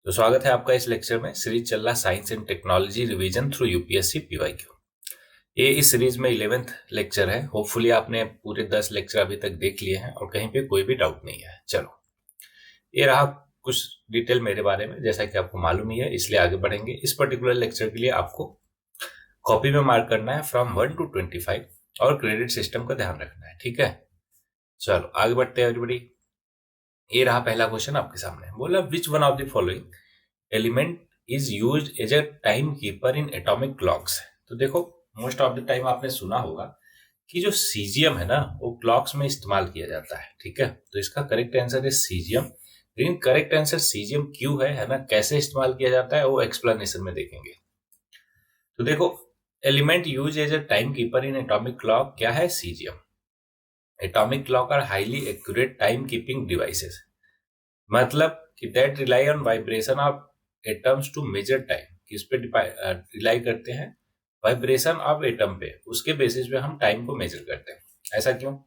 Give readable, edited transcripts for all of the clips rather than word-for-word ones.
तो स्वागत है आपका इस लेक्चर में। सीरीज चल रहा science and technology revision through UPSC PYQ. ये इस सीरीज में 11th लेक्चर है। होपफुली आपने पूरे 10 लेक्चर अभी तक देख लिए हैं और कहीं पे कोई भी डाउट नहीं है। चलो, ये रहा कुछ डिटेल मेरे बारे में, जैसा कि आपको मालूम ही है, इसलिए आगे बढ़ेंगे। इस पर्टिकुलर लेक्चर के लिए आपको कॉपी में मार्क करना है फ्रॉम 1 to 25 और क्रेडिट सिस्टम का ध्यान रखना है। ठीक है, चलो आगे बढ़ते हैं एवरीबॉडी। ये रहा पहला क्वेश्चन आपके सामने। बोला which one of the following element is use as a time keeper in atomic clocks. तो देखो, मोस्ट ऑफ द टाइम आपने सुना होगा कि जो सीजियम है ना, वो क्लॉक्स में इस्तेमाल किया जाता है। ठीक है, तो इसका करेक्ट आंसर है सीजियम। लेकिन करेक्ट आंसर सीजियम क्यों है ना, कैसे इस्तेमाल किया जाता है, वो एक्सप्लेनेशन में देखेंगे। तो देखो, element use as a time keeper in atomic clock क्या है? Caesium. Atomic clock are highly accurate time keeping devices, मतलब कि that rely on vibration of atoms to measure time. किस पे रिलाई करते हैं? वाइब्रेशन ऑफ एटम पे, उसके बेसिस पे हम टाइम को मेजर करते हैं। ऐसा क्यों?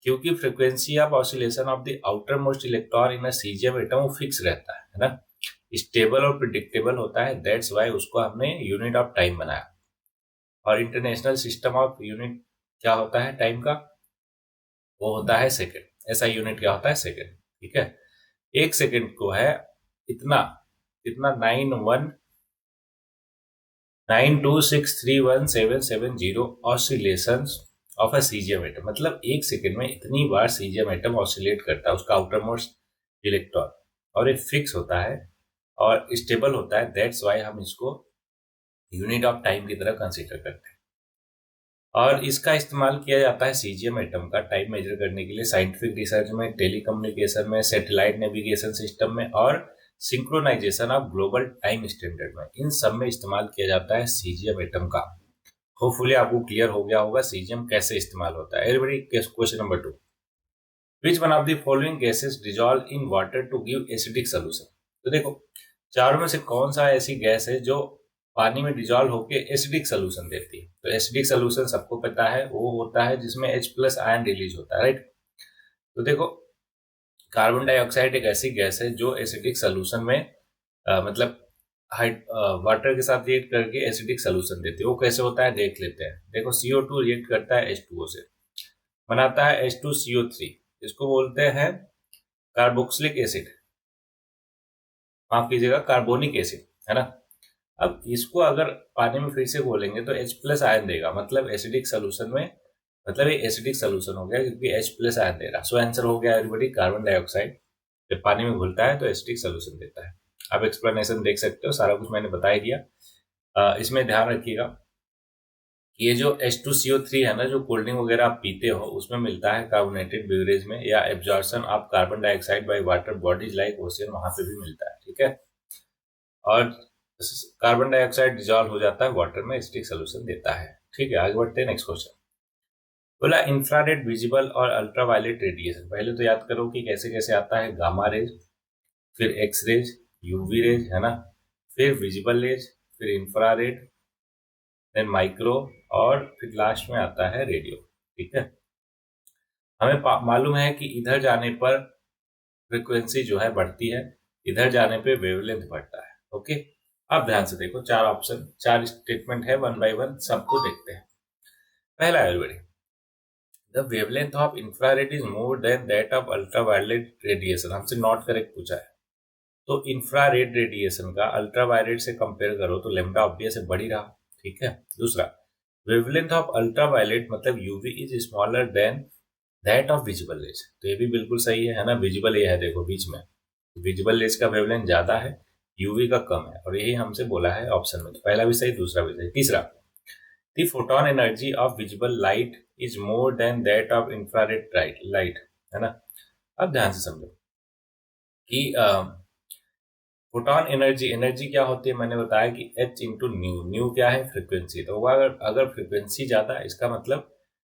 क्योंकि frequency of oscillation of the outer most electron in a caesium atom वो फिक्स रहता है ना, स्टेबल और प्रिडिक्टेबल होता है। दैट्स वाई उसको हमने यूनिट ऑफ टाइम बनाया। और इंटरनेशनल सिस्टम ऑफ यूनिट क्या होता है टाइम का? वो होता है सेकेंड। ऐसा यूनिट क्या होता है? सेकेंड। ठीक है, एक सेकेंड को है इतना इतना 91926317770 oscillations of a caesium atom. मतलब एक सेकेंड में इतनी बार सीजियम एटम ऑसिलेट करता है, उसका आउटर मोस्ट इलेक्ट्रॉन, और ये फिक्स होता है और स्टेबल होता है। दैट्स वाई हम इसको यूनिट ऑफ टाइम की तरह कंसीडर करते हैं। और इसका इस्तेमाल किया जाता है सीजियम एटम का टाइम मेजर करने के लिए साइंटिफिक रिसर्च में, टेलीकम्युनिकेशन में, सैटेलाइट नेविगेशन सिस्टम में और synchronisation of global time standard में। इन सब में इस्तेमाल किया जाता है सीजियम एटम का। होपफुली आपको क्लियर हो गया होगा सीजियम कैसे इस्तेमाल होता है। Everybody, question number 2, which one of the following gases dissolve in water to give acidic solution. तो देखो, चारों में से कौन सा ऐसी गैस है जो पानी में डिजॉल्व होकर एसिडिक सोल्यूशन देती है? तो एसिडिक सोल्यूशन सबको पता है, वो होता है जिसमें H+ आयन रिलीज होता है, राइट। तो देखो, कार्बन डाइऑक्साइड एक ऐसी गैस है जो एसिडिक सोल्यूशन में मतलब वाटर के साथ रिएक्ट करके एसिडिक सोल्यूशन देती है। वो कैसे होता है देख लेते हैं। देखो, CO2 रिएक्ट करता है H2O से, बनाता है H2CO3। इसको बोलते हैं कार्बोक्सिलिक एसिड, माफ कीजिएगा, कार्बोनिक एसिड, है ना। अब इसको अगर पानी में फिर से घोलेंगे तो H+ आयन देगा, मतलब एसिडिक सोल्यूशन में, मतलब ये एसिडिक सोल्यूशन हो गया क्योंकि H+ आयन दे रहा। सो आंसर हो गया एवरीबॉडी कार्बन डाइऑक्साइड। जब पानी में घुलता है तो एसिडिक सोल्यूशन देता है। आप एक्सप्लेनेशन देख सकते हो, सारा कुछ मैंने बता ही दिया। इसमें ध्यान रखिएगा, ये जो H2CO3 है ना, जो कोल्ड ड्रिंक वगैरह आप पीते हो उसमें मिलता है कार्बोनेटेड बेवरेज में, या absorption of carbon dioxide by water bodies like ocean, वहां पे भी मिलता है। ठीक है, और कार्बन डाइऑक्साइड डिजॉल्व हो जाता है वाटर में, एसिडिक सोल्यूशन देता है। ठीक है, आगे बढ़ते हैं। नेक्स्ट क्वेश्चन बोला इंफ्रारेड, विजिबल और अल्ट्रावायलेट रेडिएशन। पहले तो याद करो कि कैसे कैसे आता है। गामा रेज, फिर एक्स रेज, यूवी रेज, है ना, फिर विजिबल रेज, फिर इंफ्रारेड, देन माइक्रो, और फिर लास्ट में आता है रेडियो। ठीक है, हमें मालूम है कि इधर जाने पर फ्रीक्वेंसी जो है बढ़ती है, इधर जाने पे वेवलेंथ बढ़ता है। ओके, अब ध्यान से देखो, चार ऑप्शन, चार स्टेटमेंट है, वन बाय वन सबको देखते हैं। पहला है, the wavelength of infrared is more than that of ultraviolet radiation. हमसे नॉट करेक्ट पूछा है, तो इंफ्रारेड रेडिएशन का अल्ट्रावायलेट से कंपेयर करो तो लेम्डा ऑब्वियस से बढ़ ही रहा। ठीक है, दूसरा, वेवलेंथ ऑफ अल्ट्रावायलेट मतलब UV is smaller than that of visible raise. तो ये भी बिल्कुल सही है ना। विजिबल ये है, देखो बीच में, विजिबल रेज का वेवलेंथ ज्यादा है, यूवी का कम है, और यही हमसे बोला है ऑप्शन में। तो पहला भी सही, दूसरा भी सही। तीसरा, the photon energy of visible light is more than that of infrared light, है ना। अब ध्यान से समझो कि फोटोन एनर्जी, एनर्जी क्या होती है, मैंने बताया कि H इंटू न्यू। न्यू क्या है? फ्रिक्वेंसी। तो अगर अगर फ्रिक्वेंसी ज्यादा है, इसका मतलब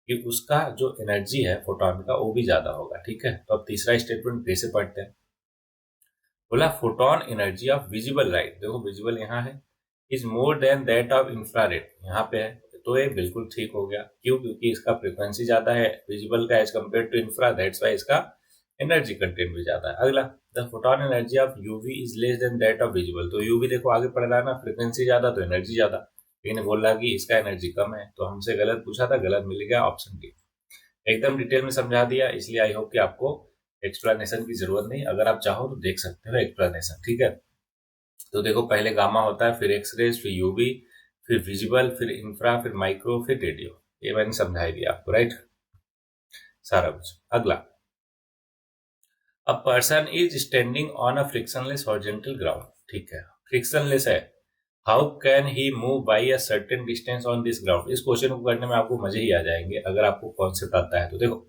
कि उसका जो एनर्जी है फोटोन का वो भी ज्यादा होगा। ठीक है, तो अब तीसरा स्टेटमेंट फिर से पढ़ते हैं। बोला photon energy of visible light, देखो विजिबल यहाँ है, is more than that of infrared, यहाँ पे है। तो ये बिल्कुल ठीक हो गया। क्यों? क्योंकि इसका फ्रीक्वेंसी ज्यादा है विजिबल का as compare to infra, that's why इसका एनर्जी कंटेंट भी ज्यादा है। अगला, the photon energy of UV is less than that of visible. तो यूवी देखो आगे पढ़ रहा है ना, फ्रिक्वेंसी ज्यादा तो एनर्जी ज्यादा, लेकिन बोल रहा कि इसका एनर्जी कम है, तो हमसे गलत पूछा था, गलत मिल गया, ऑप्शन डी। एकदम डिटेल में समझा दिया, इसलिए आई होप कि आपको एक्सप्लेनेशन की जरूरत नहीं, अगर आप चाहो तो देख सकते हो एक्सप्लेनेशन, ठीक है। तो देखो पहले गामा होता है, फिर एक्सरेज, फिर यूवी, फिर विजिबल, फिर इंफ्रा, फिर माइक्रो, फिर रेडियो। ये मैंने समझाई दिया आपको, राइट, सारा कुछ। अगला, a person is standing on a frictionless horizontal ground, ठीक है, फ्रिक्शनलेस है, how can he move by a certain distance on this ground. इस क्वेश्चन को करने में आपको मजे ही आ जाएंगे अगर आपको कॉन्सेप्ट आता है तो। देखो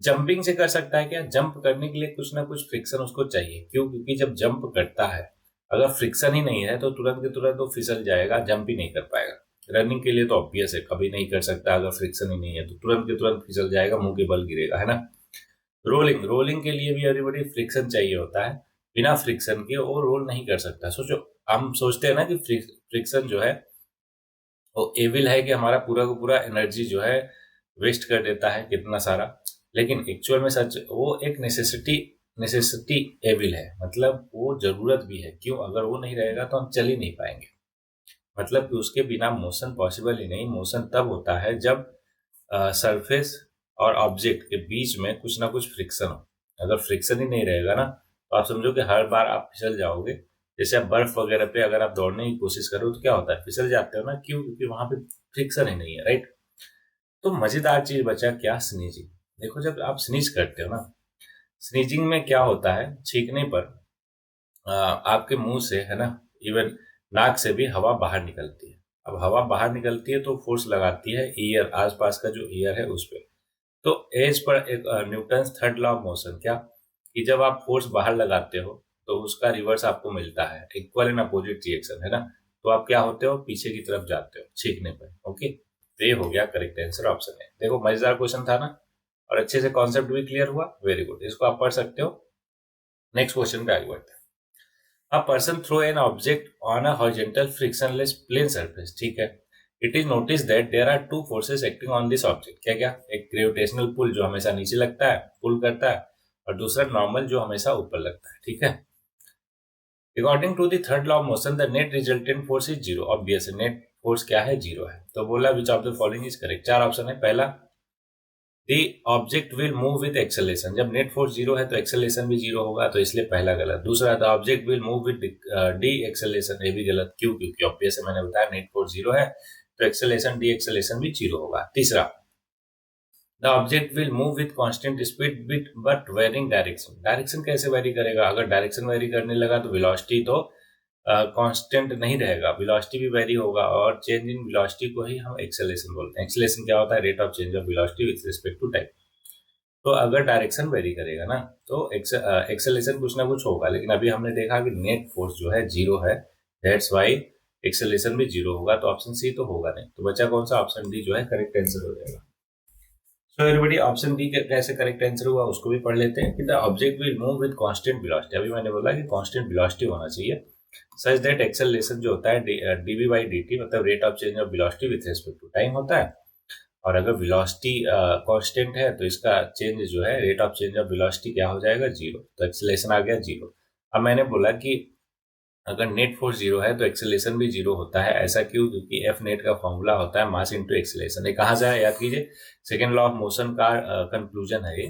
जंपिंग से कर सकता है क्या, जंप करने के लिए कुछ ना कुछ फ्रिक्शन उसको चाहिए, क्यों, क्योंकि जब जंप करता है अगर फ्रिक्शन ही नहीं है तो तुरंत के तुरंत वो फिसल जाएगा, जंप ही नहीं कर पाएगा। रनिंग के लिए तो ऑब्वियस है, कभी नहीं कर सकता, अगर फ्रिक्शन ही नहीं है तो तुरंत के तुरंत फिसल जाएगा, मुंह के बल गिरेगा, है ना। रोलिंग, रोलिंग के लिए भी एवरीबॉडी फ्रिक्शन चाहिए होता है, बिना फ्रिक्शन के वो रोल नहीं कर सकता। सोचो, हम सोचते हैं ना कि फ्रिक्शन जो है वो एविल है, कि हमारा पूरा का पूरा एनर्जी जो है वेस्ट कर देता है कितना सारा, लेकिन एक्चुअल में सच वो एक नेसेसिटी, नेसेसिटी एविल है, मतलब वो जरूरत भी है। क्यों, अगर वो नहीं रहेगा तो हम चल ही नहीं पाएंगे, मतलब कि उसके बिना मोशन पॉसिबल ही नहीं। मोशन तब होता है जब सरफेस और ऑब्जेक्ट के बीच में कुछ ना कुछ फ्रिक्शन हो। अगर फ्रिक्शन ही नहीं रहेगा ना तो आप समझो कि हर बार आप फिसल जाओगे। जैसे आप बर्फ वगैरह पे अगर आप दौड़ने की कोशिश करो तो क्या होता है, फिसल जाते हो ना, क्यों, क्योंकि वहां पे फ्रिक्शन ही नहीं है, राइट। तो मजेदार चीज बचा क्या, स्नीजिंग। देखो जब आप स्नीज करते हो ना, स्नीजिंग में क्या होता है, छींकने पर आपके मुंह से, है ना, इवन नाक से भी हवा बाहर निकलती है। अब हवा बाहर निकलती है तो फोर्स लगाती है ईयर, आसपास का जो ईयर है उस पर। तो एज पर एक Newton third law of motion, क्या, कि जब आप फोर्स बाहर लगाते हो तो उसका रिवर्स आपको मिलता है, इक्वल एंड अपोजिट रिएक्शन, है ना। तो आप क्या होते हो, पीछे की तरफ जाते हो छींकने पर, ओके। तो ये हो गया करेक्ट आंसर, ऑप्शन है। देखो मजेदार क्वेश्चन था ना, और अच्छे से कॉन्सेप्ट भी क्लियर हुआ, वेरी गुड, इसको आप पढ़ सकते हो। नेक्स्ट क्वेश्चन पे आगे बढ़ते हैं। A person throw an object on a horizontal frictionless plane surface, ठीक है। It is noticed that there are two forces acting on this object, क्या क्या, एक ग्रेविटेशनल पुल जो हमेशा नीचे लगता है, पुल करता है, और दूसरा नॉर्मल जो हमेशा ऊपर लगता है, ठीक है। According to the third law of motion the net resultant force is zero, obvious net force क्या है, जीरो है। तो बोला which of the following is correct, चार ऑप्शन है। पहला, the object will move with acceleration, जब नेट फोर्स जीरो है तो एक्सेलेरेशन भी जीरो होगा, तो इसलिए पहला गलत। दूसरा, the object will move with D acceleration, ये भी गलत, क्यों, क्योंकि ऑब्वियस है, मैंने बताया नेट फोर्स जीरो है तो एक्सेलेरेशन डी एक्सेलेरेशन भी जीरो होगा। तीसरा, the object will move with constant speed with but varying direction, direction कैसे वेरी करेगा, अगर डायरेक्शन वेरी करने लगा तो वेलोसिटी तो कांस्टेंट नहीं रहेगा, वेलोसिटी भी वेरी होगा, और चेंज इन वेलोसिटी को ही हम एक्सेलेरेशन बोलते हैं। एक्सेलेरेशन क्या होता है, rate of change of velocity with respect to time. तो अगर डायरेक्शन वेरी करेगा ना तो एक्सेलेरेशन कुछ ना कुछ होगा, लेकिन अभी हमने देखा कि नेट फोर्स जो है जीरो है, दैट्स वाई एक्सेलेरेशन भी जीरो होगा, तो ऑप्शन सी तो होगा नहीं। तो बचा कौन सा, ऑप्शन डी जो है करेक्ट आंसर हो जाएगा। सो एवरीबॉडी, ऑप्शन डी कैसे करेक्ट आंसर हुआ उसको भी पढ़ लेते हैं कि the object will move with constant velocity, अभी मैंने बोला कि कांस्टेंट वेलोसिटी होना चाहिए, सच दैट एक्सेलरेशन जो होता है डीवी बाई डी, मतलब rate of change of velocity with respect to time होता है, और अगर वेलोसिटी कांस्टेंट है तो इसका चेंज जो है, rate of change of velocity क्या हो जाएगा, जीरो, तो एक्सेलरेशन आ गया जीरो। अब मैंने बोला कि अगर नेट फोर्स जीरो है तो एक्सेलरेशन भी जीरो होता है, ऐसा क्यों, क्योंकि एफ नेट का फॉर्मूला होता है मास इंटू एक्सेलरेशन। ये कहाँ से है, याद कीजिए, सेकेंड लॉ ऑफ मोशन का कंक्लूजन है ये,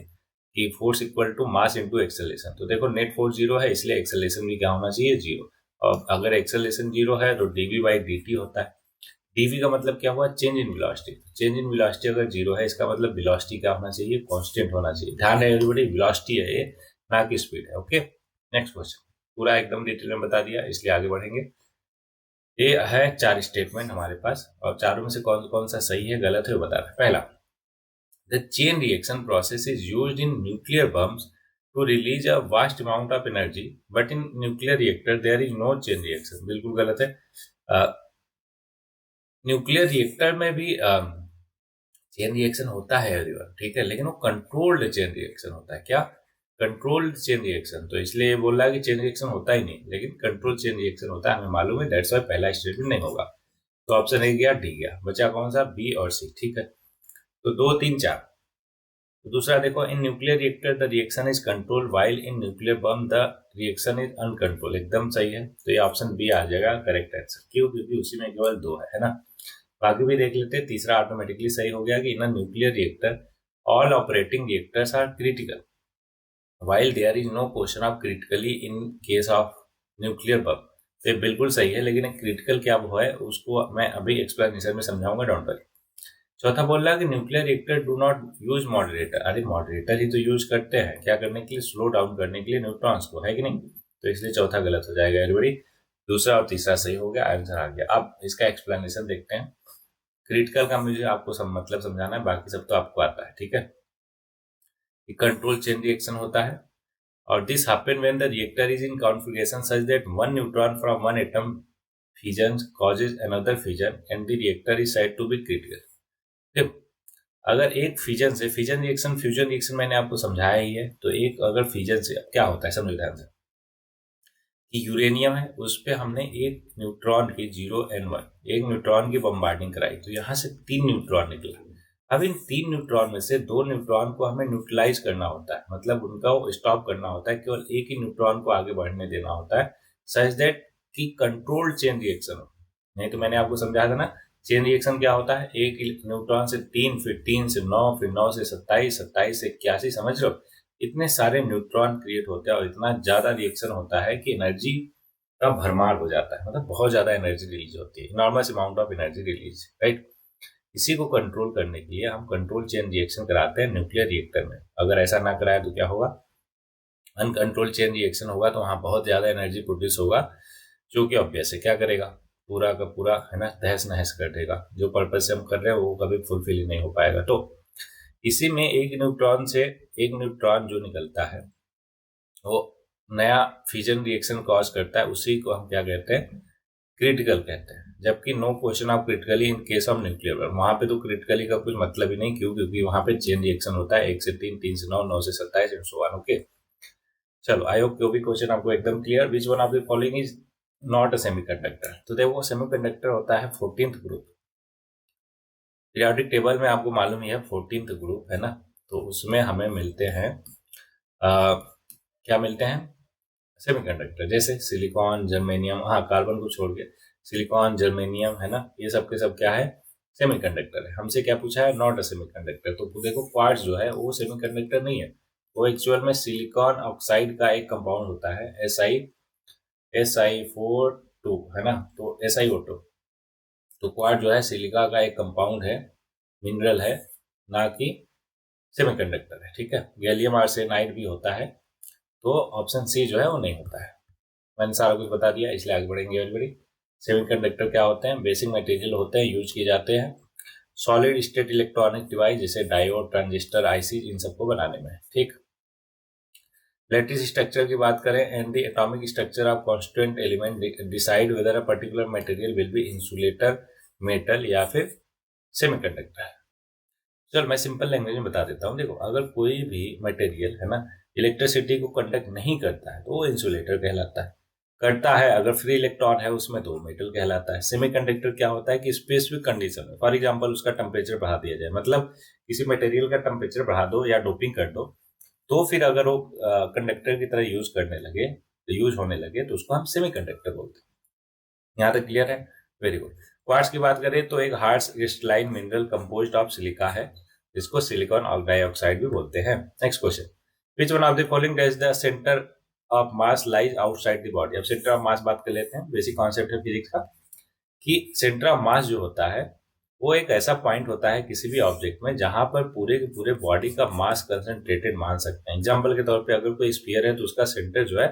कि force equal to mass into acceleration. तो देखो नेट फोर्स जीरो है, इसलिए एक्सेलरेशन भी क्या होना चाहिए, जीरो। और अगर एक्सेलरेशन जीरो है तो डीवी बाई डी होता है। डीवी का मतलब क्या हुआ, change in velocity. Change in velocity अगर जीरो है, इसका मतलब वेलोसिटी क्या होना चाहिए, कांस्टेंट होना चाहिए। ध्यान है एवरीबॉडी, वेलोसिटी है ये, ना कि स्पीड है, ओके। नेक्स्ट क्वेश्चन, पूरा एकदम डिटेल में बता दिया, इसलिए आगे बढ़ेंगे। ये है चार स्टेटमेंट हमारे पास, और चारों में से कौन कौन सा सही है गलत है बता रहा है। पहला, the chain reaction process is used in nuclear bombs to release a vast amount of energy, but in nuclear reactor there is no chain reaction, बिल्कुल गलत है। न्यूक्लियर रिएक्टर में भी चेन रिएक्शन होता है एवरीवन, ठीक है, लेकिन वो कंट्रोल्ड चेन रिएक्शन होता है, क्या, कंट्रोल्ड चेन रिएक्शन। तो इसलिए ये बोल रहा है कि चेन रिएक्शन होता ही नहीं, लेकिन कंट्रोल चेन रिएक्शन होता है, हमें मालूम है, दैट्स वाई पहला स्टेटमेंट नहीं होगा। तो ऑप्शन ए गया, डी गया, बचा कौन सा, बी और सी, ठीक है। तो 2 3 4, तो दूसरा देखो, in nuclear reactor the reaction is controlled while in nuclear bomb the reaction is uncontrol. एकदम सही है, तो ये ऑप्शन बी आ जाएगा करेक्ट आंसर। क्यों? क्योंकि उसी में केवल 2 है ना। बाकी भी देख लेते हैं। तीसरा ऑटोमेटिकली सही हो गया कि in nuclear reactor all operating reactors are critical while there is no question of critically in case of nuclear bomb. तो ये बिल्कुल सही है, लेकिन क्रिटिकल क्या वो है उसको मैं अभी एक्सप्लेनेशन में समझाऊंगा, डोंट वरी। चौथा बोल रहा है कि nuclear reactor do not use moderator. अरे मॉडरेटर ही तो यूज करते हैं, क्या करने के लिए? स्लो डाउन करने के लिए न्यूट्रॉन्स को, है कि नहीं? तो इसलिए चौथा गलत हो जाएगा एवरीबॉडी। दूसरा और तीसरा सही हो गया, आंसर आ गया। अब इसका एक्सप्लेनेशन देखते हैं। क्रिटिकल का मुझे आपको सब मतलब समझाना है, बाकी सब तो आपको आता है, ठीक है। कंट्रोल चेन रिएक्शन होता है और this happen when the reactor is in configuration such that one neutron from one atom fusion causes another fusion and the reactor is said to be critical. देखो, अगर एक फ्यूजन से, fusion reaction मैंने आपको समझाया ही है, तो एक अगर फ्यूजन से क्या होता है समझो ध्यान से, कि यूरेनियम है उस पर हमने एक न्यूट्रॉन की 0 n 1 एक न्यूट्रॉन की बम्बार्डिंग कराई, तो यहां से 3 न्यूट्रॉन निकला। अब इन 3 न्यूट्रॉन में से 2 न्यूट्रॉन को हमें न्यूट्रलाइज करना होता है, मतलब उनका वो स्टॉप करना होता है, केवल एक ही न्यूट्रॉन को आगे बढ़ने देना होता है सच दैट कि कंट्रोल्ड चेन रिएक्शन हो। नहीं तो मैंने आपको समझाया था ना, चेन रिएक्शन क्या होता है, एक न्यूट्रॉन से 3, फिर 3 से 9, फिर 9 से 27, 27 से 81, समझ लो इतने सारे न्यूट्रॉन क्रिएट होते हैं और इतना ज्यादा रिएक्शन होता है कि एनर्जी का भरमार हो जाता है, मतलब बहुत ज्यादा एनर्जी रिलीज होती है, enormous amount of energy release, right. इसी को कंट्रोल करने के लिए हम कंट्रोल चेन रिएक्शन कराते हैं न्यूक्लियर रिएक्टर में। अगर ऐसा ना कराए तो क्या होगा, अनकंट्रोल चेन रिएक्शन होगा, तो वहां बहुत ज्यादा एनर्जी प्रोड्यूस होगा, जो कि ऑब्वियस है क्या करेगा, पूरा का पूरा है ना तहस नहस कर देगा। जो पर्पज से हम कर रहे हैं वो कभी फुलफिल ही नहीं हो पाएगा। तो इसी में एक न्यूट्रॉन जो निकलता है वो नया फ्यूजन रिएक्शन कॉज करता है, उसी को हम क्या कहते हैं, क्रिटिकल कहते हैं। जबकि no question of critically in case of nuclear वहां पे तो क्रिटिकली का कुछ मतलब ही नहीं, क्यों? क्योंकि वहां पे चेन रिएक्शन होता है 1 से 3, 3 से 9, 9 से 27 एंड सो ऑन। ओके, चलो आई होप जो भी क्वेश्चन आपको एकदम clear. Which one of the following is not a semiconductor? तो देखो सेमीकंडक्टर होता है 14th ग्रुप। पीरियोडिक टेबल में आपको मालूम ही है 14th ग्रुप है ना, तो उसमें हमें मिलते हैं क्या मिलते हैं, सेमीकंडक्टर, जैसे सिलिकॉन, जर्मेनियम, हाँ कार्बन को छोड़ के सिलिकॉन, जर्मेनियम है ना, ये सब के सब क्या है, सेमीकंडक्टर है। हमसे क्या पूछा है, नॉट अ सेमीकंडक्टर। तो देखो क्वार्ट्ज जो है वो सेमीकंडक्टर नहीं है, वो एक्चुअल में सिलिकॉन ऑक्साइड का एक कंपाउंड होता है, SiO2 है ना, तो SiO2। तो क्वार्ट्ज जो है सिलिका का एक कंपाउंड है, मिनरल है, ना कि सेमीकंडक्टर है, ठीक है। गैलियम आर्सेनाइड भी होता है, तो ऑप्शन सी जो है वो नहीं होता है। मैंने सारा कुछ बता दिया, इसलिए आगे बढ़ेंगे एवरीबॉडी। सेमीकंडक्टर क्या होते हैं, बेसिक मटेरियल होते हैं, यूज किए जाते हैं सॉलिड स्टेट इलेक्ट्रॉनिक डिवाइस जैसे डायोड, ट्रांजिस्टर, आईसी, इन सबको बनाने में, ठीक। लैटिस स्ट्रक्चर की बात करें, and the atomic structure of constituent element decide whether a particular material will be insulator, metal या फिर सेमीकंडक्टर। चल मैं सिंपल लैंग्वेज में बता देता हूँ। देखो अगर कोई भी मटेरियल है ना इलेक्ट्रिसिटी को कंडक्ट नहीं करता है तो वो इंसुलेटर कहलाता है, करता है अगर फ्री इलेक्ट्रॉन है उसमें तो मेटल कहलाता है। सेमीकंडक्टर क्या होता है कि स्पेसिफिक कंडीशन में, फॉर एग्जांपल उसका टेम्परेचर बढ़ा दिया जाए, मतलब किसी मटेरियल का टेम्परेचर बढ़ा दो या डोपिंग कर दो, तो फिर अगर वो कंडक्टर की तरह यूज करने लगे, तो यूज होने लगे, तो उसको हम सेमीकंडक्टर बोलते हैं। यहाँ तक क्लियर है? Very good. क्वार्ट्ज की बात करें तो एक hard crystalline mineral composed of silica है, जिसको सिलिकॉन डाइऑक्साइड भी बोलते हैं। Next question, which one of the following does the centre of mass lies outside the body? अब सेंटर ऑफ मास बात कर लेते हैं, बेसिक कॉन्सेप्ट है फिजिक्स का, कि सेंटर ऑफ मास जो होता है वो एक ऐसा पॉइंट होता है किसी भी ऑब्जेक्ट में जहां पर पूरे के पूरे बॉडी का मास कंसंट्रेटेड मान सकते हैं। एग्जाम्पल के तौर पे अगर कोई स्फीयर है तो उसका सेंटर जो है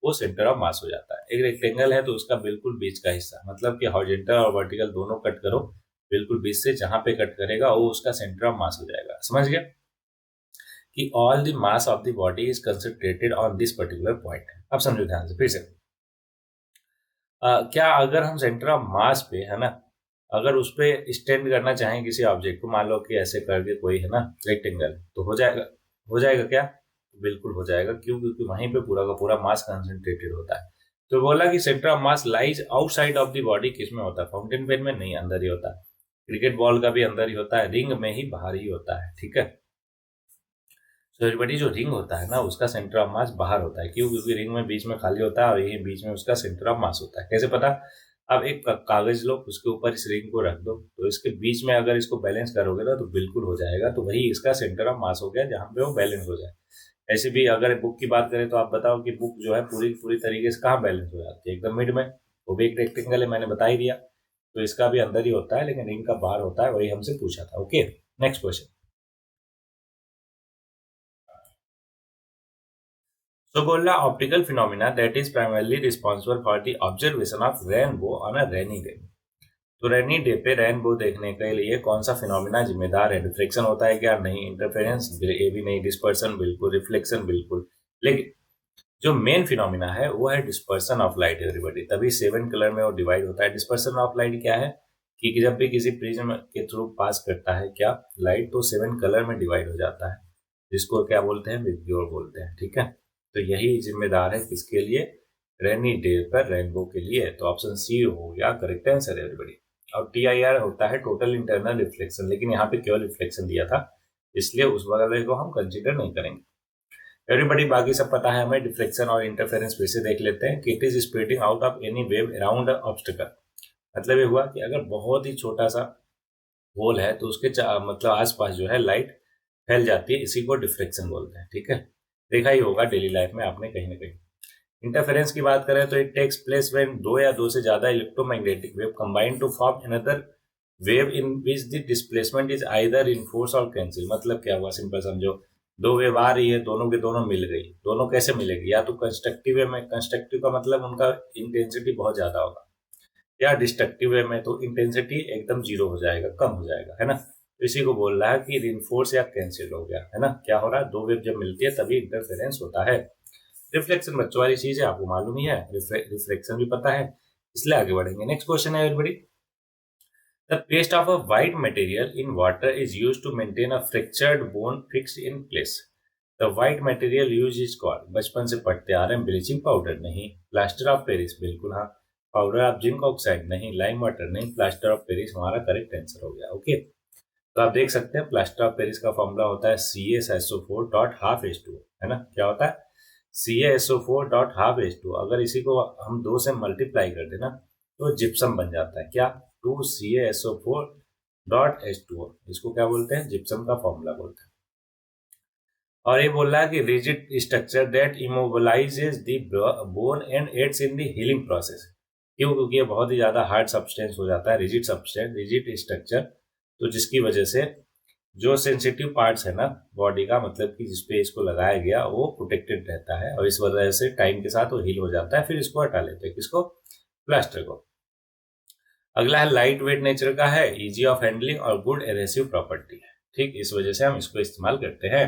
वो सेंटर ऑफ मास हो जाता है। एक रेक्टेंगल है तो उसका बिल्कुल बीच का हिस्सा, मतलब कि हॉरिजॉन्टल और वर्टिकल दोनों कट करो, बिल्कुल बीच से जहां पे कट करेगा वो उसका सेंटर ऑफ मास हो जाएगा। समझ गया कि all the mass of the body is concentrated on this particular point. अब समझो ध्यान से फिर से, क्या अगर हम सेंटर ऑफ मास पे है ना, अगर उस पर स्टैंड करना चाहें किसी ऑब्जेक्ट को, मान लो कि ऐसे करके कोई है ना रेक्टेंगल, तो हो जाएगा? हो जाएगा क्या? बिल्कुल हो जाएगा। क्यों? क्योंकि वहीं पे पूरा का पूरा मास कंसंट्रेटेड होता है। तो बोला कि centre of mass lies outside of the body, किस में होता है? फाउंटेन पेन में नहीं, अंदर ही होता है। क्रिकेट बॉल का भी अंदर ही होता है, रिंग में ही बाहर ही होता है, ठीक है। तो एवरीबॉडी जो रिंग होता है ना उसका सेंटर ऑफ मास बाहर होता है। क्यों? क्योंकि रिंग में बीच में खाली होता है और यही बीच में उसका सेंटर ऑफ मास होता है। कैसे पता? अब एक कागज लो, उसके ऊपर इस रिंग को रख दो, तो इसके बीच में अगर इसको बैलेंस करोगे ना तो बिल्कुल हो जाएगा। तो वही इसका सेंटर ऑफ मास हो गया जहां पे वो बैलेंस हो जाए। ऐसे भी अगर बुक की बात करें तो आप बताओ कि बुक जो है पूरी पूरी तरीके से कहाँ बैलेंस हो जाती है? एकदम मिड में। वो भी एक रेक्टेंगल है, मैंने बता ही दिया। तो इसका भी अंदर ही होता है लेकिन रिंग का बाहर होता है, वही हमसे पूछा था। Okay, next question. So बोल रहा optical phenomena that is primarily responsible for the observation of rainbow on a rainy day. तो रेनी डे पे रेनबो देखने के लिए कौन सा फिनोमिना जिम्मेदार है? डिफ्रेक्शन होता है क्या? नहीं। इंटरफेरेंस? ये भी नहीं। डिस्पर्सन? बिल्कुल। रिफ्लेक्शन? बिल्कुल। लेकिन जो मेन फिनोमिना है वो है डिस्पर्सन ऑफ लाइट एवरीबॉडी। तभी 7 कलर में वो डिवाइड होता है। डिस्पर्सन ऑफ लाइट क्या है कि जब भी किसी प्रिज्म के थ्रू पास करता है क्या लाइट, तो 7 कलर में डिवाइड हो जाता है, जिसको क्या बोलते हैं? विबग्योर बोलते हैं। ठीक है, तो यही जिम्मेदार है किसके लिए? रेनी डे पर रेनबो के लिए। तो ऑप्शन सी हो गया करेक्ट आंसर एवरीबॉडी। और TIR होता है टोटल इंटरनल रिफ्लेक्शन, लेकिन यहाँ पे केवल रिफ्लेक्शन दिया था, इसलिए उस वाले को हम कंसिडर नहीं करेंगे। एवरीबॉडी बाकी सब पता है हमें। डिफ्लेक्शन और इंटरफेरेंस फिर से देख लेते हैं कि it is spreading out of any wave around obstacle. मतलब ये हुआ कि अगर बहुत ही छोटा सा होल है तो उसके मतलब आसपास जो है लाइट फैल जाती है, इसी को डिफ्लेक्शन बोलते हैं। ठीक है, देखा ही होगा डेली लाइफ में आपने कहीं ना कहीं। इंटरफेरेंस की बात करें तो इट टेक्स प्लेस व्हेन दो या दो से ज्यादा electromagnetic wave combine to form another wave in which the displacement is either enforce or cancel. मतलब क्या हुआ? सिंपल समझो, दो वेव आ रही है, दोनों के दोनों मिल गई। दोनों कैसे मिलेगी? या तो कंस्ट्रक्टिव वे में, कंस्ट्रक्टिव का मतलब उनका इंटेंसिटी बहुत ज्यादा होगा, या डिस्ट्रक्टिव वे में तो इंटेंसिटी एकदम जीरो हो जाएगा, कम हो जाएगा, है ना। तो इसी को बोल रहा है कि रिनफोर्स या कैंसिल हो गया, है ना। क्या हो रहा है? दो वेव जब मिलती है तभी इंटरफेरेंस होता है। रिफ्लेक्शन बच्चों वाली चीज है, आपको मालूम ही है। रिफ्लेक्शन भी पता है, इसलिए आगे बढ़ेंगे। नेक्स्ट क्वेश्चन है everybody. The paste of a white material in water is used to maintain a fractured bone fixed in place. The white material used is called, बचपन से पढ़ते आ रहे हैं, ब्लीचिंग पाउडर नहीं। Plaster of Paris? बिल्कुल हाँ। Powder of zinc oxide? नहीं। Lime water? नहीं। प्लास्टर ऑफ पेरिस हमारा करेक्ट आंसर हो गया। ओके, तो आप देख सकते हैं प्लास्टर ऑफ पेरिस का फॉर्मूला होता है CaSO4 डॉट हाफ H2, है ना। क्या होता है? CaSO4 dot half H2। अगर इसी को हम 2 से मल्टीप्लाई कर देना तो जिप्सम बन जाता है। क्या? 2CaSO4 डॉट H2O, इसको क्या बोलते हैं? जिप्सम का फॉर्मूला बोलते हैं। और ये बोल रहा है कि rigid structure that immobilises the bone and aids in the healing process. क्यों? क्योंकि ये बहुत ही ज्यादा हार्ड सब्सटेंस हो जाता है, रिजिड सब्सटेंस, रिजिड स्ट्रक्चर, तो जिसकी वजह से जो सेंसिटिव पार्ट्स है ना बॉडी का, मतलब कि जिसपे इसको लगाया गया, वो प्रोटेक्टेड रहता है और इस वजह से टाइम के साथ वो हील हो जाता है। फिर इसको हटा लेते हैं, किसको? प्लास्टर को। अगला है लाइट वेट नेचर का है, इजी ऑफ हैंडलिंग और गुड एडहेसिव प्रॉपर्टी है। ठीक, इस वजह से हम इसको इस्तेमाल करते हैं।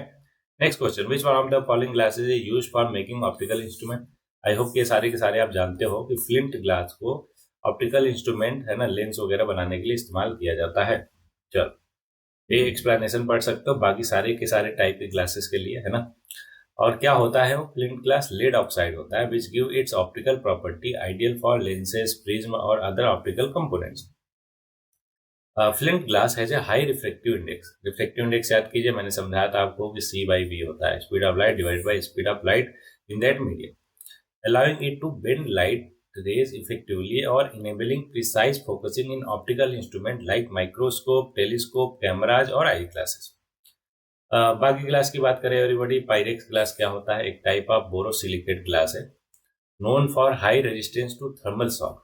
Next question, which one of the following glasses is used for making optical instrument. I hope ये सारे के सारे आप जानते हो कि फ्लिंट ग्लास को ऑप्टिकल इंस्ट्रूमेंट, है ना, लेंस वगैरह बनाने के लिए इस्तेमाल किया जाता है। चलो, ये एक्सप्लेनेशन पढ़ सकते हो, बाकी सारे के सारे टाइप के ग्लासेस के लिए, है ना। और क्या होता है वो फ्लिंट ग्लास? लेड ऑक्साइड होता है, which give its optical property ideal for lenses, prism और other optical components. Flint glass has a high reflective index. Reflective index याद कीजिए, मैंने समझाया था आपको कि C/V होता है, speed of light divided by speed of light in that medium, allowing it to bend light rays effectively or enabling precise focusing in optical instruments like microscope, telescope, cameras और आई glasses। बाकी glass की बात करें everybody, Pyrex glass क्या होता है? एक type of borosilicate glass है, known for high resistance to thermal shock.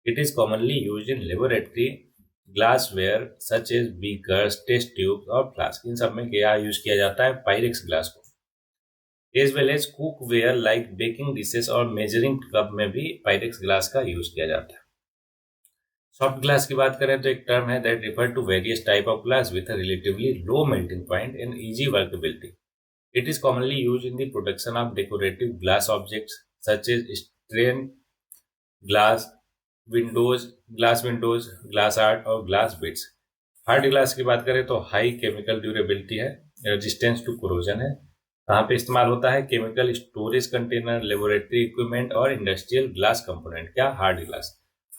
It is commonly used in laboratory glassware such as beakers, test tubes और flask। इन सब में क्या यूज किया जाता है? पायरेक्स ग्लास को। As well as cookware like baking dishes और मेजरिंग कप में भी पायरेक्स ग्लास का यूज किया जाता है। सॉफ्ट ग्लास की बात करें तो एक टर्म है that refer to various type of glass with a relatively low melting point and easy workability. It is commonly used in the production of decorative glass objects such as stained glass, glass windows, glass art और glass beads। Hard glass की बात करें तो high chemical durability है, resistance to corrosion है। कहाँ पे इस्तेमाल होता है? Chemical storage container, laboratory equipment और इंडस्ट्रियल ग्लास कंपोनेंट। क्या? Hard glass.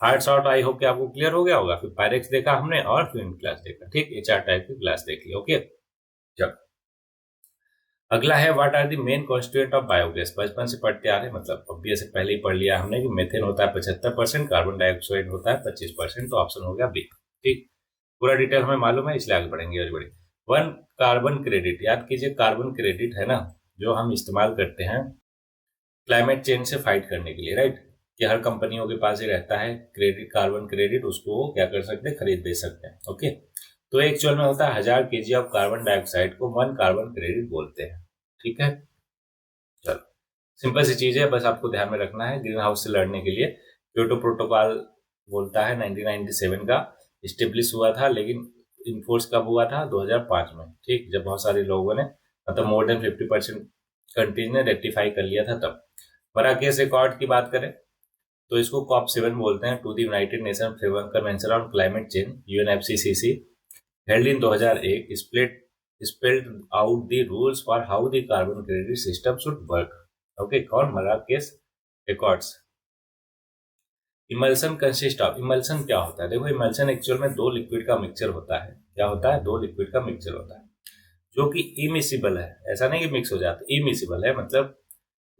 Hard short I hope कि आपको क्लियर हो गया होगा। फिर पायरेक्स देखा हमने और फिल्म ग्लास देखा। ठीक, ये 4 टाइप की ग्लास देख ली। ओके, चलो अगला है what are the main constituent of biogas. बचपन से पढ़ते आ रहे, मतलब ऑब्वियस से पहले ही पढ़ लिया हमने कि मेथेन होता है 75%, कार्बन डाइऑक्साइड होता है 25%, तो ऑप्शन हो गया बी। ठीक, पूरा डिटेल हमें मालूम है, इसलिए आगे बढ़ेंगे। और बढ़े वन कार्बन क्रेडिट, याद कीजिए कार्बन क्रेडिट है ना, जो हम इस्तेमाल करते हैं क्लाइमेट चेंज से फाइट करने के लिए, राइट, कि हर कंपनियों के पास ही रहता है क्रेडिट, कार्बन क्रेडिट, उसको वो क्या कर सकते हैं, खरीद बेच सकते हैं। ओके, तो एक्चुअल में होता है 1000 kg ऑफ कार्बन डाइऑक्साइड को 1 कार्बन क्रेडिट बोलते हैं। ठीक है, चलो सिंपल सी चीज है, बस आपको ध्यान में रखना है। ग्रीन हाउस से लड़ने के लिए क्योटो प्रोटोकॉल बोलता है 1997 का स्टेब्लिश हुआ था, लेकिन इन्फोर्स कब हुआ था, 2005 में। ठीक, जब बहुत सारे लोगों ने, मतलब मोर देन 50% कंट्रीज ने रेक्टिफाई कर लिया था तब। मराकेश रिकॉर्ड की बात करें तो इसको कॉप 7 बोलते हैं, to the United Nation framework convention on climate change, UNFCCC, held in 2001, spelled out the rules for how the carbon credit system should work. Okay, कौन, Marrakesh records. Emulsion consist of, emulsion क्या होता है, देखो emulsion actual में दो liquid का mixture होता है। क्या होता है, दो लिक्विड का मिक्सचर होता है जो कि इमिसिबल है, ऐसा नहीं कि मिक्स हो जाता, इमिसिबल है, मतलब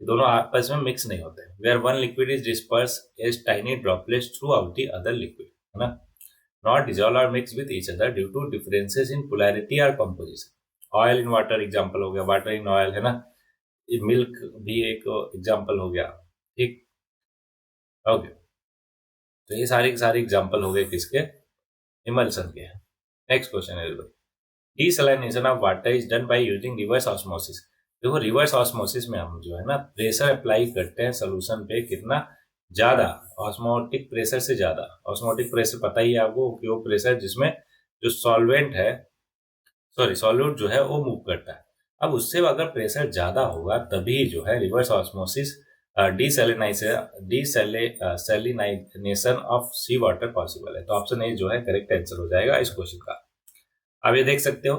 दोनों आपस में मिक्स नहीं होते। Where one liquid is disperse as tiny droplets throughout the other liquid, है ना, नॉट डिजॉल्व और mix with each other due to differences in polarity और composition. Oil in water example हो गया, वाटर इन ऑयल, है ना, milk भी एक एग्जांपल हो गया। ठीक, ओके, तो ये सारे के सारे एग्जांपल हो गए किसके, इमल्सन के। नेक्स्ट क्वेश्चन है, desalination of water is done by using reverse osmosis. देखो रिवर्स ऑस्मोसिस में हम जो है ना प्रेशर अप्लाई करते हैं सोल्यूशन पे, कितना ज्यादा, ऑस्मोटिक प्रेशर से ज्यादा। ऑस्मोटिक प्रेशर पता ही है आपको कि वो प्रेशर जिसमें जो सॉल्वेंट है, सॉरी सॉल्यूट जो है वो मूव करता है। अब उससे अगर प्रेशर ज्यादा होगा तभी जो है reverse osmosis desalination of sea water possible है। तो ऑप्शन ए जो है करेक्ट आंसर हो जाएगा इस क्वेश्चन का। अब ये देख सकते हो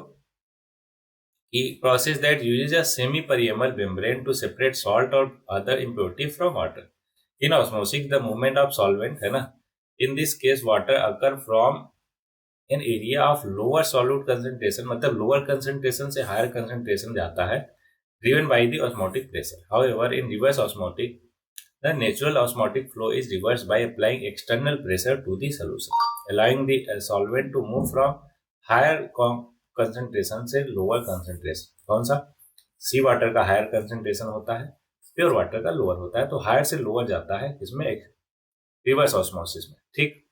कि process that uses a semi permeable membrane to separate salt और other impurity from water. In osmosis the movement of solvent, है ना, in this case water occur from in area of lower solute concentration, मतलब lower concentration से higher concentration जाता है, driven by the osmotic pressure. However in reverse osmotic the natural osmotic flow is reverse by applying external pressure to the solution, allowing the solvent to move from higher concentration से lower concentration. कौन सा, sea water का higher concentration होता है, pure water का lower होता है, तो हायर से लोअर जाता है इसमें रिवर्स ऑस्मोसिस में। ठीक,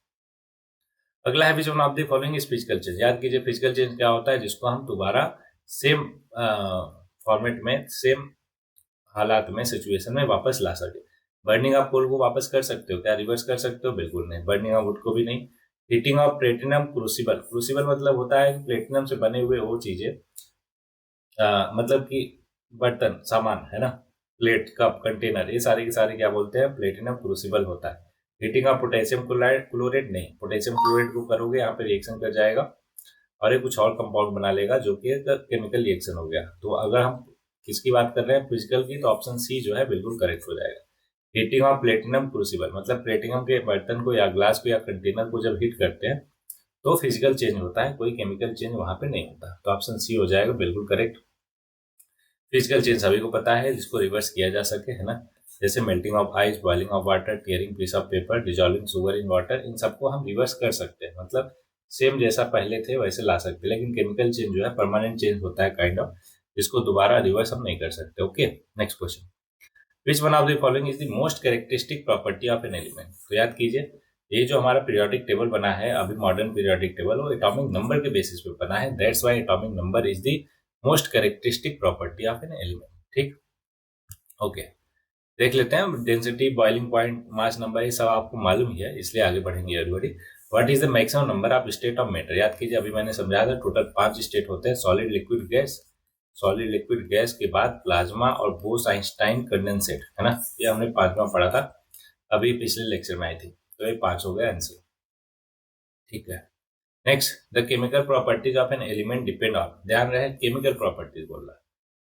अगला है विच one of the following is physical change. याद कीजिए फिजिकल चेंज क्या होता है, जिसको हम दोबारा सेम फॉर्मेट में, सेम हालात में, सिचुएशन में वापस ला सके। बर्निंग ऑफ कोल को वापस कर सकते हो क्या, रिवर्स कर सकते हो, बिल्कुल नहीं। बर्निंग ऑफ वुड को भी नहीं। Heating of platinum crucible, crucible मतलब होता है प्लेटिनम से बने हुए वो चीजें, मतलब कि बर्तन, सामान, है ना, प्लेट, कप, कंटेनर, ये सारे के सारे क्या बोलते हैं, प्लेटिनम क्रूसिबल होता है। हीटिंग ऑफ पोटेशियम क्लोराइड नहीं, पोटेशियम क्लोराइड को करोगे यहाँ पे रिएक्शन कर जाएगा और ये कुछ और कंपाउंड बना लेगा जो कि एक केमिकल रिएक्शन हो गया। तो अगर हम किसकी बात कर रहे हैं, फिजिकल की, तो ऑप्शन सी जो है बिल्कुल करेक्ट हो जाएगा। हीटिंग ऑफ प्लेटिनम क्रूसिबल, मतलब प्लेटिनम के बर्तन को या ग्लास को या कंटेनर को जब हीट करते हैं तो फिजिकल चेंज होता है, कोई केमिकल चेंज वहां पे नहीं होता। तो ऑप्शन सी हो जाएगा बिल्कुल करेक्ट। फिजिकल चेंज सभी को पता है जिसको रिवर्स किया जा सके, है ना, जैसे melting of ice, boiling of water, tearing piece of paper, dissolving sugar in water, इन सबको हम रिवर्स कर सकते हैं, मतलब सेम जैसा पहले थे वैसे ला सकते हैं। लेकिन केमिकल चेंज जो है परमानेंट चेंज होता है काइंड ऑफ, जिसको दोबारा रिवर्स हम नहीं कर सकते। Okay, next question, which one of the following is the most characteristic property of an element. तो याद कीजिए ये जो हमारा पीरियोडिक टेबल बना है अभी, मॉडर्न पीरियोडिक टेबल, वो एटॉमिक नंबर के बेसिस पे बना है। That's why atomic number is the most characteristic property of an element. ठीक, ओके, देख लेते हैं density, boiling point, mass number, ये सब आपको मालूम ही है, इसलिए आगे बढ़ेंगे everybody. What is the maximum number of state of matter. याद कीजिए अभी मैंने समझाया था टोटल 5 स्टेट होते हैं, solid, liquid, gas. Solid liquid gas के बाद प्लाज्मा और बोस आइंस्टाइन कंडेंसेट, है ना, ये हमने 5वां पढ़ा था अभी पिछले लेक्चर में आई थी। तो ये 5 हो गया आंसर। ठीक है, next, the chemical properties of an element depend on, ध्यान रहे केमिकल प्रॉपर्टीज बोल रहा है,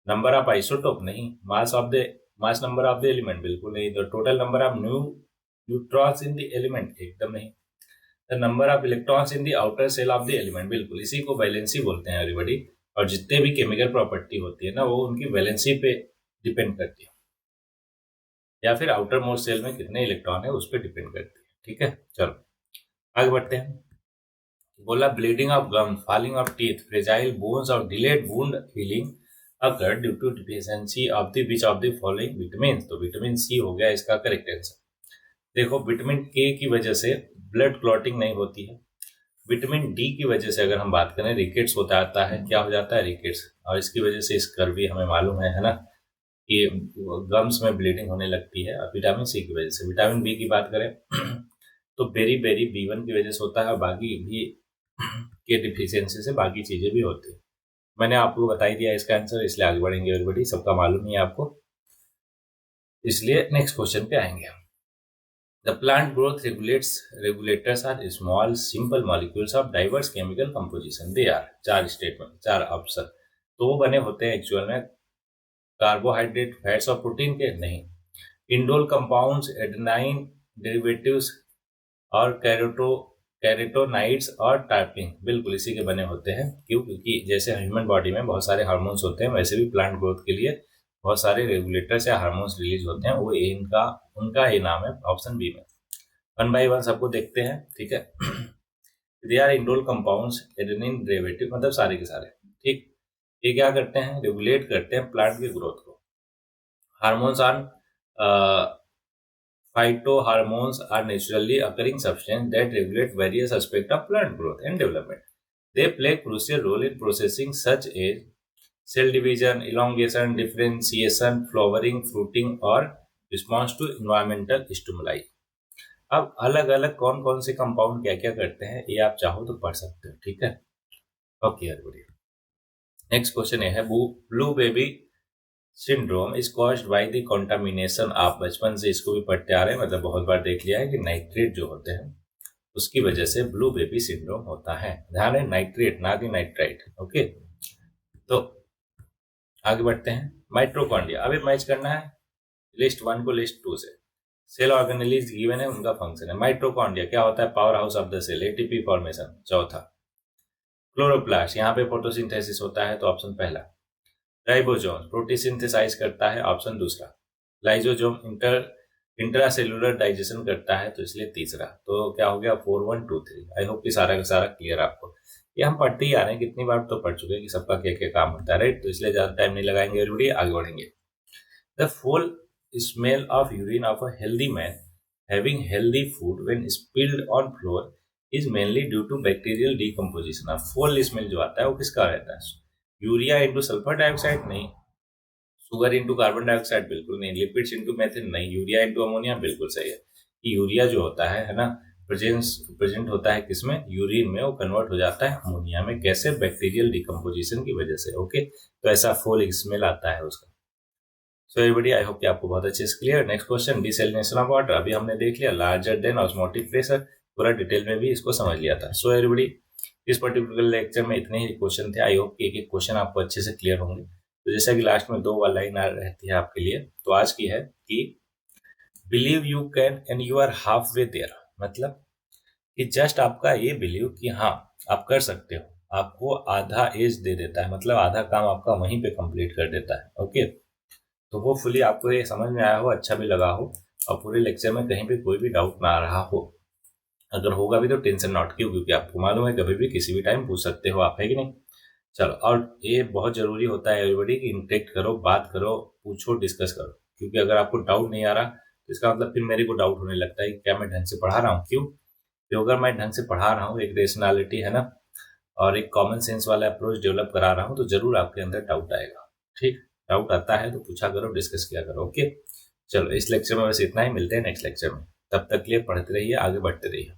नंबर ऑफ आइसोटोप नहीं, mass number of the element बिल्कुल नहीं, the total number of neutrons in the element एकदम नहीं, the number of electrons in the outer shell of the element बिल्कुल, इसी को वैलेंसी बोलते हैं एवरीबॉडी। और जितने भी केमिकल प्रॉपर्टी होती है ना वो उनकी वैलेंसी पे डिपेंड करती है, या फिर आउटर मोस्ट सेल में कितने इलेक्ट्रॉन है उस पर डिपेंड करती है। ठीक है, चलो आगे बढ़ते हैं। बोला bleeding of gum, falling of teeth, fragile bones और delayed wound healing occur due to deficiency of the which of the following vitamin. तो विटामिन सी हो गया इसका करेक्ट आंसर। देखो विटामिन के की वजह से ब्लड क्लॉटिंग नहीं होती है। विटामिन डी की वजह से अगर हम बात करें रिकेट्स होता आता है, क्या हो जाता है रिकेट्स, और इसकी वजह से स्कर्वी हमें मालूम है ना कि गम्स में ब्लीडिंग होने लगती है। और विटामिन सी की वजह से, विटामिन बी की बात करें तो बेरी बेरी बी1 की वजह से होता है, और बाकी भी के डिफिशियंसी से बाकी चीजें भी होती है। मैंने आपको बता ही दिया इसका आंसर, इसलिए आगे बढ़ेंगे एवरीबॉडी, सबका मालूम ही है आपको, इसलिए नेक्स्ट क्वेश्चन पे आएंगे। The plant growth regulators are small simple molecules of diverse chemical composition. They are, चार स्टेटमेंट, चार ऑप्शन। तो वो बने होते हैं एक्चुअल में कार्बोहाइड्रेट, फैट्स और प्रोटीन के नहीं। इंडोल कंपाउंड्स, एडेनाइन डेरिवेटिव्स और कैरोटोनाइड्स और टार्पिन बिल्कुल इसी के बने होते हैं। क्यों? क्योंकि जैसे ह्यूमन बॉडी में बहुत सारे हार्मोन्स होते हैं, वैसे भी प्लांट ग्रोथ के लिए बहुत सारे रेगुलेटर्स या हार्मोन्स रिलीज होते हैं, वो इनका उनका ये नाम है ऑप्शन बी में। वन बाई वन सबको देखते हैं, ठीक है। They are indole compounds, adenine derivative, मतलब सारे के सारे, ठीक। ये क्या करते हैं? रेगुलेट करते हैं प्लांट की ग्रोथ को। Hormones are phytohormones are naturally occurring substances that regulate various aspects of plant growth and development. They play a crucial role in processing such as cell division, elongation, differentiation, flowering, fruiting और response to environmental stimuli. अब अलग अलग कौन कौन से compound क्या क्या करते हैं ये आप चाहो तो पढ़ सकते हो, ठीक है। ओके एवरीबॉडी, नेक्स्ट क्वेश्चन ये है blue baby syndrome is caused by the contamination of, बचपन से इसको भी पढ़ते आ रहे हैं, मतलब बहुत बार देख लिया है कि नाइट्रेट जो होते हैं उसकी वजह से ब्लू बेबी सिंड्रोम होता है। ध्यान है, नाइट्रेट ना कि नाइट्राइट। ओके, तो आगे बढ़ते हैं। माइटोकॉन्ड्रिया, अभी मैच करना है लिस्ट 1 को लिस्ट 2 से। सेल ऑर्गेनेलिज गिवन है, उनका फंक्शन है। माइटोकॉन्ड्रिया क्या होता है? Power house of the cell, ATP formation. चौथा, क्लोरोप्लास्ट, यहाँ पे फोटोसिंथेसिस होता है, तो ऑप्शन पहला। राइबोसोम प्रोटीन सिंथेसाइज करता है, ऑप्शन दूसरा। लाइजोसोम इंट्रासेलुलर डाइजेशन करता है, तो इसलिए तीसरा। तो क्या हो गया? 4 1 2 3। आई होप कि सारा का सारा क्लियर आपको। ये हम पढ़ते ही आ रहे हैं, कितनी बार तो पढ़ चुके हैं कि सबका क्या क्या काम होता है, राइट। तो इसलिए ज्यादा टाइम नहीं लगाएंगे, एवरीबॉडी आगे बढ़ेंगे। The foul smell of urine of a healthy man having healthy food when spilled on floor is mainly due to bacterial decomposition. Of foul smell जो आता है वो किसका रहता है? यूरिया इंटू सल्फर डाइऑक्साइड नहीं, शुगर इंटू कार्बन डाइऑक्साइड बिल्कुल नहीं, लिपिड्स इंटू मेथिन नहीं, यूरिया इंटू अमोनिया बिल्कुल सही है। कि यूरिया जो होता है ना, प्रेजेंट होता है किसमें? यूरिन में, वो कन्वर्ट हो जाता है अमोनिया में। कैसे? बैक्टीरियल डिकम्पोजिशन की वजह से। ओके, तो ऐसा फुल स्मेल आता है उसका। सो एवरीबॉडी, आई होप कि आपको बहुत अच्छे से clear. Next question, desalination of water, अभी हमने देख लिया। लार्जर देन ऑस्मोटिक प्रेशर, पूरा डिटेल में भी इसको समझ लिया था। सो एवरीबॉडी, इस पर्टिकुलर लेक्चर में इतने ही क्वेश्चन थे। आई होप कि एक एक क्वेश्चन आपको अच्छे से क्लियर होंगे। तो जैसा कि लास्ट में 2 लाइन रहती है आपके लिए, तो आज की है कि believe you can and you are halfway there, मतलब कि जस्ट आपका ये बिलीव कि हाँ आप कर सकते हो, आपको आधा एज दे देता है, मतलब आधा काम आपका वहीं पे कंप्लीट कर देता है। ओके, तो वो फुली आपको ये समझ में आया हो, अच्छा भी लगा हो, और पूरे लेक्चर में कहीं पे कोई भी डाउट ना आ रहा हो। अगर होगा भी तो टेंशन नॉट, क्यों? क्योंकि आपको मालूम है कभी भी किसी भी टाइम पूछ सकते हो आप, है कि नहीं। चलो, और ये बहुत जरूरी होता है एवरीबॉडी कि इंटरेक्ट करो, बात करो, पूछो, डिस्कस करो। क्योंकि अगर आपको डाउट नहीं आ रहा तो इसका मतलब फिर मेरे को डाउट होने लगता है कि क्या मैं ढंग से पढ़ा रहा हूँ। क्यों? तो अगर मैं ढंग से पढ़ा रहा हूँ, एक रेशनैलिटी है ना, और एक कॉमन सेंस वाला अप्रोच डेवलप करा रहा हूँ, तो जरूर आपके अंदर डाउट आएगा। ठीक, डाउट आता है तो पूछा करो, डिस्कस किया करो। ओके, चलो इस लेक्चर में बस इतना ही, मिलते हैं नेक्स्ट लेक्चर में। तब तक के लिए पढ़ते रहिए, आगे बढ़ते रहिए।